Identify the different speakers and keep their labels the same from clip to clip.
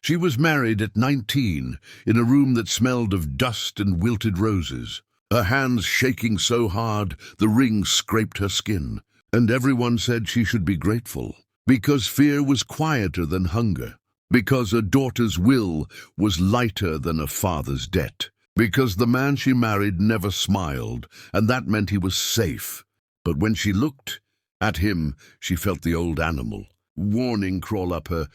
Speaker 1: She was married at 19, in a room that smelled of dust and wilted roses, her hands shaking so hard the ring scraped her skin. And everyone said she should be grateful, because fear was quieter than hunger, because a daughter's will was lighter than a father's debt, because the man she married never smiled, and that meant he was safe. But when she looked at him, she felt the old animal, warning crawl up her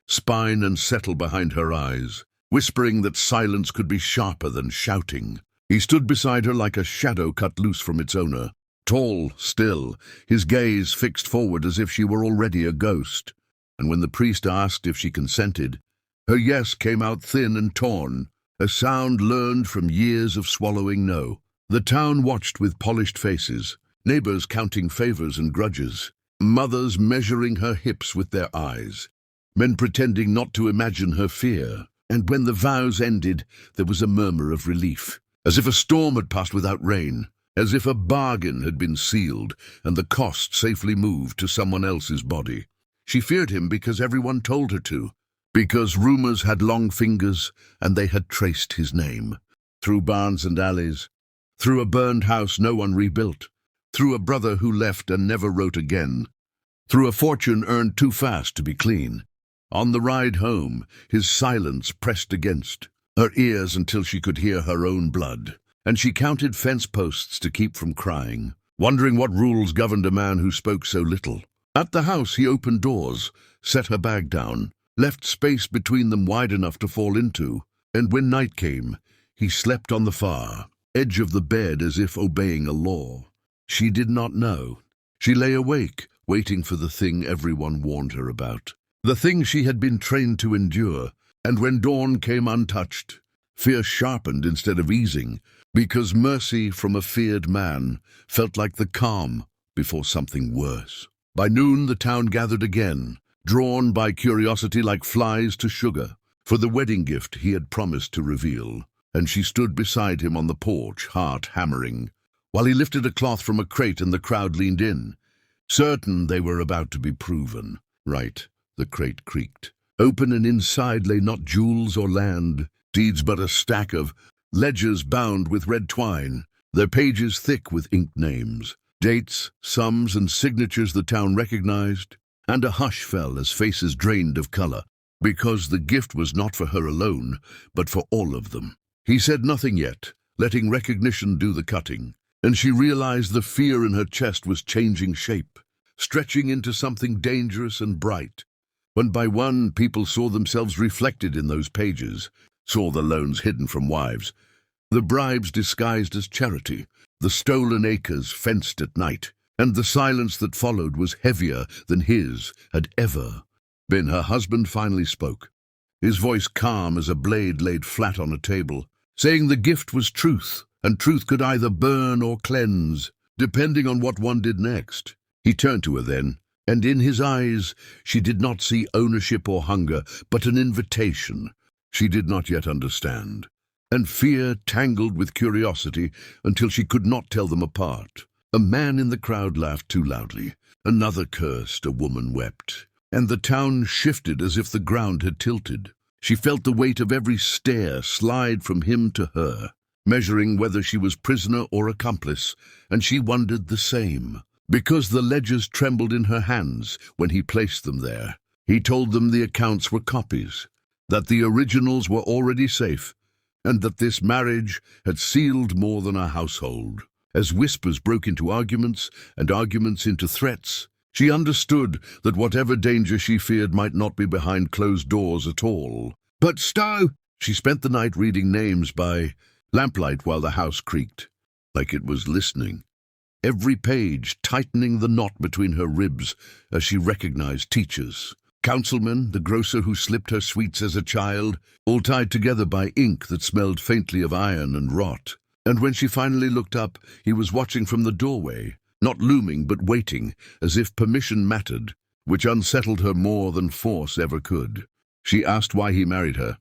Speaker 1: spine and settle behind her eyes, whispering that silence could be sharper than shouting. He stood beside her like a shadow cut loose from its owner, tall, still, his gaze fixed forward as if she were already a ghost. And when the priest asked if she consented, her yes came out thin and torn, a sound learned from years of swallowing no. The town watched with polished faces, neighbors counting favors and grudges, mothers measuring her hips with their eyes, men pretending not to imagine her fear. And when the vows ended, there was a murmur of relief, as if a storm had passed without rain, as if a bargain had been sealed and the cost safely moved to someone else's body. She feared him because everyone told her to, because rumors had long fingers and they had traced his name. Through barns and alleys, through a burned house no one rebuilt, through a brother who left and never wrote again, through a fortune earned too fast to be clean. On the ride home, his silence pressed against her ears until she could hear her own blood, and she counted fence posts to keep from crying, wondering what rules governed a man who spoke so little. At the house he opened doors, set her bag down, left space between them wide enough to fall into, and when night came, he slept on the far edge of the bed as if obeying a law. She did not know. She lay awake, waiting for the thing everyone warned her about, the thing she had been trained to endure. And when dawn came untouched, fear sharpened instead of easing, because mercy from a feared man felt like the calm before something worse. By noon the town gathered again, drawn by curiosity like flies to sugar, for the wedding gift he had promised to reveal, and she stood beside him on the porch, heart hammering, while he lifted a cloth from a crate and the crowd leaned in, certain they were about to be proven right. The crate creaked. Open and inside lay not jewels or land, deeds but a stack of ledgers bound with red twine, their pages thick with inked names, dates, sums, and signatures the town recognized, and a hush fell as faces drained of color, because the gift was not for her alone, but for all of them. He said nothing yet, letting recognition do the cutting, and she realized the fear in her chest was changing shape, stretching into something dangerous and bright. One by one, people saw themselves reflected in those pages, saw the loans hidden from wives, the bribes disguised as charity, the stolen acres fenced at night, and the silence that followed was heavier than his had ever been. Her husband finally spoke, his voice calm as a blade laid flat on a table, saying the gift was truth, and truth could either burn or cleanse, depending on what one did next. He turned to her then, and in his eyes she did not see ownership or hunger, but an invitation she did not yet understand, and fear tangled with curiosity until she could not tell them apart. A man in the crowd laughed too loudly, another cursed, a woman wept, and the town shifted as if the ground had tilted. She felt the weight of every stare slide from him to her, measuring whether she was prisoner or accomplice, and she wondered the same, because the ledgers trembled in her hands when he placed them there. He told them the accounts were copies, that the originals were already safe, and that this marriage had sealed more than a household. As whispers broke into arguments, and arguments into threats, she understood that whatever danger she feared might not be behind closed doors at all. But Stowe! She spent the night reading names by lamplight while the house creaked, like it was listening, every page tightening the knot between her ribs as she recognized teachers, councilmen, the grocer who slipped her sweets as a child, all tied together by ink that smelled faintly of iron and rot. And when she finally looked up, he was watching from the doorway, not looming but waiting, as if permission mattered, which unsettled her more than force ever could. She asked why he married her,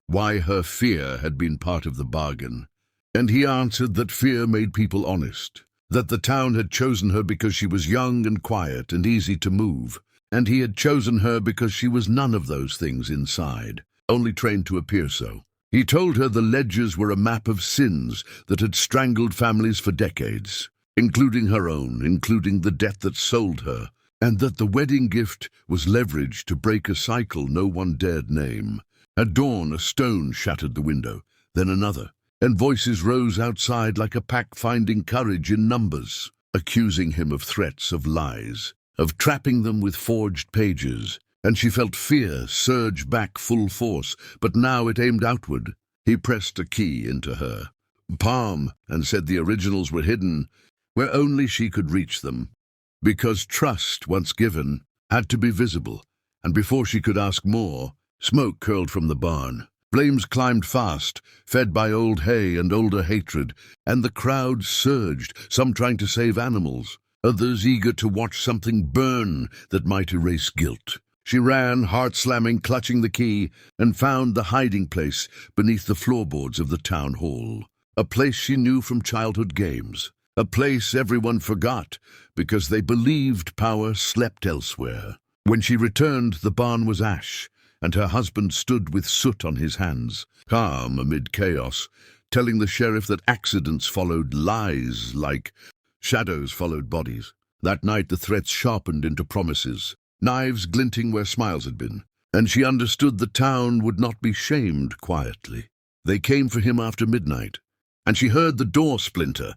Speaker 1: why her fear had been part of the bargain, and he answered that fear made people honest, that the town had chosen her because she was young and quiet and easy to move, and he had chosen her because she was none of those things inside. only trained to appear so. He told her the ledgers were a map of sins that had strangled families for decades, including her own, including the debt that sold her, and that the wedding gift was leverage to break a cycle no one dared name. At dawn, a stone shattered the window, then another, and voices rose outside like a pack finding courage in numbers, accusing him of threats, of lies, of trapping them with forged pages. And she felt fear surge back full force, but now it aimed outward. He pressed a key into her palm and said the originals were hidden where only she could reach them. Because trust, once given, had to be visible, and before she could ask more, smoke curled from the barn. Flames climbed fast, fed by old hay and older hatred, and the crowd surged, some trying to save animals, others eager to watch something burn that might erase guilt. She ran, heart-slamming, clutching the key, and found the hiding place beneath the floorboards of the town hall. A place she knew from childhood games. A place everyone forgot because they believed power slept elsewhere. When she returned, the barn was ash, and her husband stood with soot on his hands, calm amid chaos, telling the sheriff that accidents followed lies like shadows followed bodies. That night the threats sharpened into promises, knives glinting where smiles had been, and she understood the town would not be shamed quietly. They came for him after midnight, and she heard the door splinter,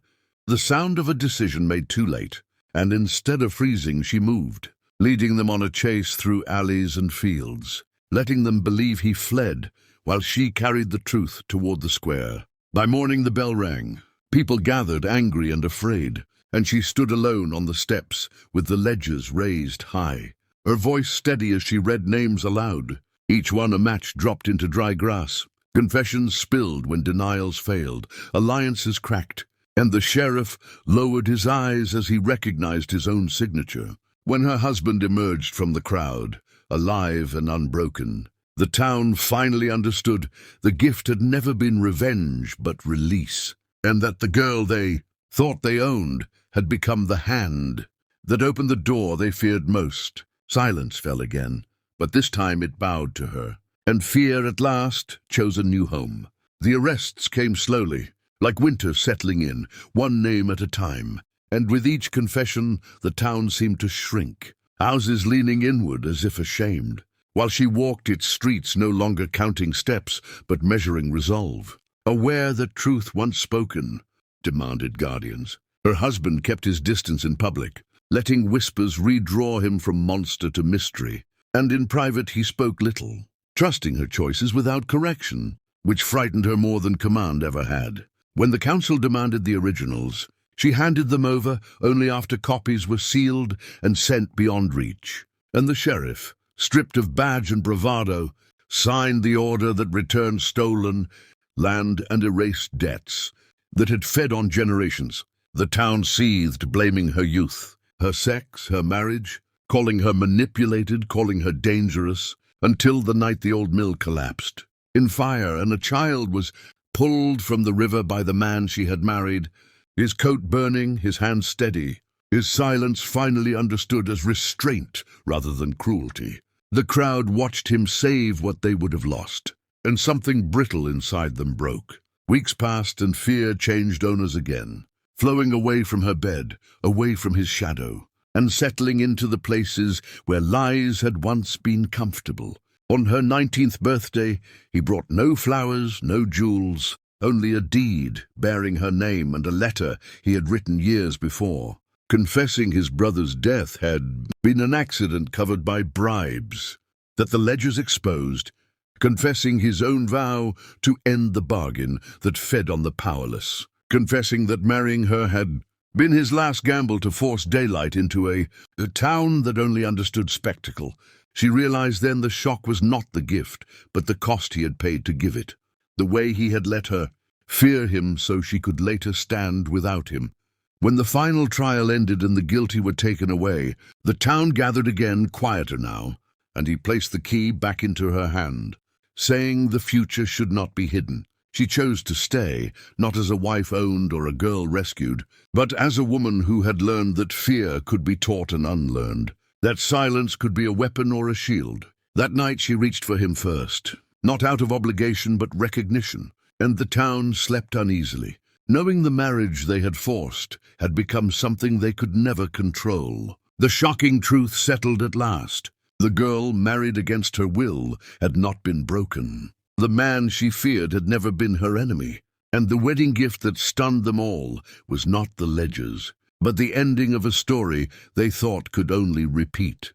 Speaker 1: the sound of a decision made too late, and instead of freezing she moved, leading them on a chase through alleys and fields, letting them believe he fled, while she carried the truth toward the square. By morning the bell rang. People gathered, angry and afraid, and she stood alone on the steps with the ledgers raised high, her voice steady as she read names aloud, each one a match dropped into dry grass. Confessions spilled when denials failed, alliances cracked, and the sheriff lowered his eyes as he recognized his own signature. When her husband emerged from the crowd, alive and unbroken, the town finally understood the gift had never been revenge but release, and that the girl they thought they owned had become the hand that opened the door they feared most. Silence fell again, but this time it bowed to her, and fear at last chose a new home. The arrests came slowly, like winter settling in, one name at a time, and with each confession the town seemed to shrink, houses leaning inward as if ashamed, while she walked its streets no longer counting steps but measuring resolve. Aware that truth once spoken demanded guardians. Her husband kept his distance in public, letting whispers redraw him from monster to mystery, and in private he spoke little, trusting her choices without correction, which frightened her more than command ever had. When the council demanded the originals, she handed them over only after copies were sealed and sent beyond reach, and the sheriff, stripped of badge and bravado, signed the order that returned stolen land and erased debts that had fed on generations. The town seethed, blaming her youth, her sex, her marriage, calling her manipulated, calling her dangerous, until the night the old mill collapsed in fire and a child was pulled from the river by the man she had married, his coat burning, his hands steady, his silence finally understood as restraint rather than cruelty. The crowd watched him save what they would have lost, and something brittle inside them broke. Weeks passed and fear changed owners again, flowing away from her bed, away from his shadow, and settling into the places where lies had once been comfortable. On her 19th birthday, he brought no flowers, no jewels, only a deed bearing her name and a letter he had written years before, confessing his brother's death had been an accident covered by bribes that the ledgers exposed, confessing his own vow to end the bargain that fed on the powerless, confessing that marrying her had been his last gamble to force daylight into a town that only understood spectacle. She realized then the shock was not the gift, but the cost he had paid to give it, the way he had let her fear him so she could later stand without him. When the final trial ended and the guilty were taken away, the town gathered again, quieter now, and he placed the key back into her hand, saying the future should not be hidden. She chose to stay, not as a wife owned or a girl rescued, but as a woman who had learned that fear could be taught and unlearned, that silence could be a weapon or a shield. That night she reached for him first, not out of obligation but recognition, and the town slept uneasily, knowing the marriage they had forced had become something they could never control. The shocking truth settled at last. The girl, married against her will, had not been broken. The man she feared had never been her enemy, and the wedding gift that stunned them all was not the ledgers, but the ending of a story they thought could only repeat.